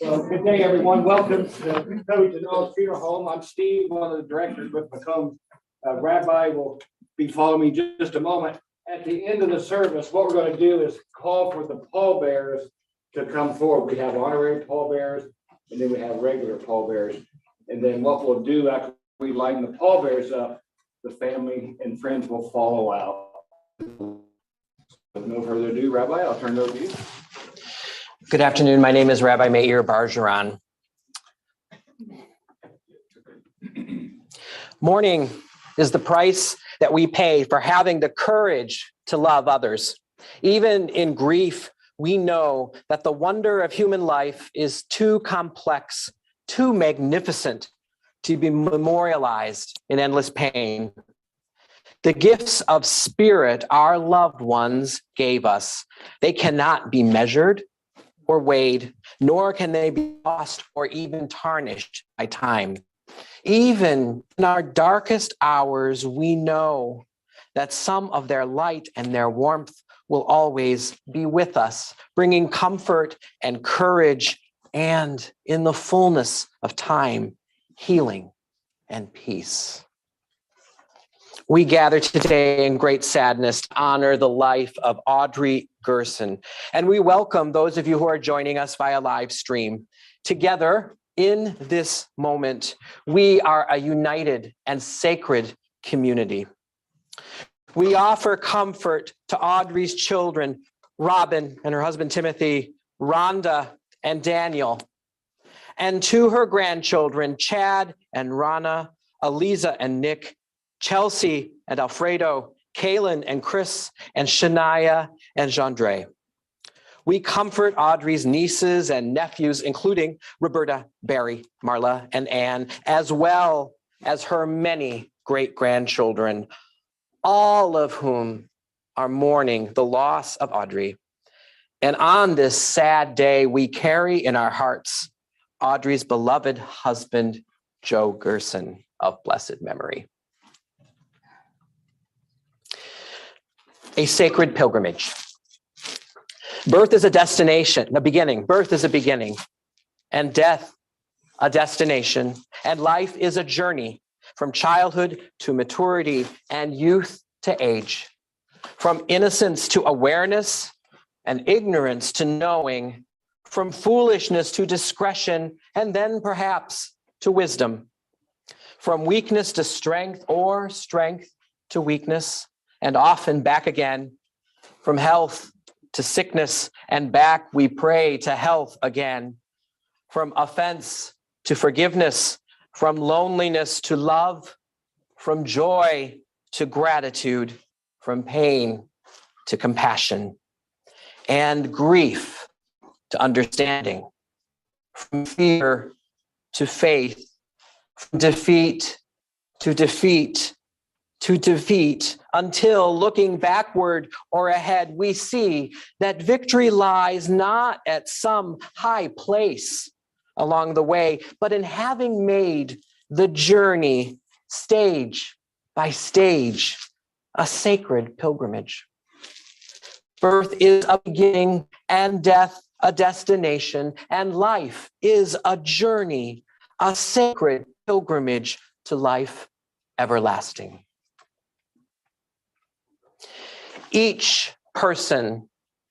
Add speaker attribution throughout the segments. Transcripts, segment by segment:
Speaker 1: Well, good day, everyone. Welcome to Cody Janelle's Funeral Home. I'm Steve, one of the directors with Macomb. Rabbi will be following me just a moment. At the end of the service, what we're going to do is call for the pallbearers to come forward. We have honorary pallbearers, and then we have regular pallbearers. And then what we'll do after we line the pallbearers up, the family and friends will follow out. With no further ado, Rabbi, I'll turn it over to you.
Speaker 2: Good afternoon. My name is Rabbi Meir Bargeron. Mourning is the price that we pay for having the courage to love others. Even in grief, we know that the wonder of human life is too complex, too magnificent to be memorialized in endless pain. The gifts of spirit our loved ones gave us, they cannot be measured or weighed, nor can they be lost or even tarnished by time. Even in our darkest hours, we know that some of their light and their warmth will always be with us, bringing comfort and courage, and in the fullness of time, healing and peace. We gather today in great sadness to honor the life of Audrey Gerson, and we welcome those of you who are joining us via live stream. Together in this moment, we are a united and sacred community. We offer comfort to Audrey's children, Robin and her husband Timothy, Rhonda and Daniel, and to her grandchildren, Chad and Rana, Aliza and Nick, Chelsea and Alfredo, Kaylin and Chris, and Shania and Jandre. We comfort Audrey's nieces and nephews, including Roberta, Barry, Marla, and Anne, as well as her many great-grandchildren, all of whom are mourning the loss of Audrey. And on this sad day, we carry in our hearts Audrey's beloved husband, Joe Gerson, of blessed memory. A sacred pilgrimage. Birth is a destination, a beginning. Birth is a beginning, and death a destination, and life is a journey from childhood to maturity and youth to age, from innocence to awareness and ignorance to knowing, from foolishness to discretion, and then perhaps to wisdom, from weakness to strength or strength to weakness, and often back again, from health to sickness, and back we pray to health again, from offense to forgiveness, from loneliness to love, from joy to gratitude, from pain to compassion, and grief to understanding, from fear to faith, from defeat to defeat, to defeat, until looking backward or ahead, we see that victory lies not at some high place along the way, but in having made the journey stage by stage, a sacred pilgrimage. Birth is a beginning and death a destination, and life is a journey, a sacred pilgrimage to life everlasting. Each person,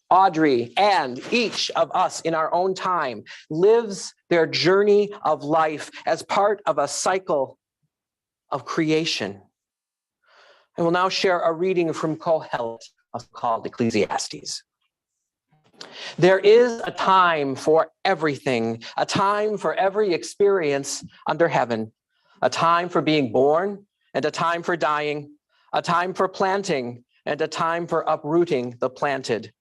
Speaker 2: Audrey, and each of us in our own time lives their journey of life as part of a cycle of creation. I will now share a reading from Kohelet, called Ecclesiastes. There is a time for everything, a time for every experience under heaven, a time for being born and a time for dying, a time for planting and a time for uprooting the planted,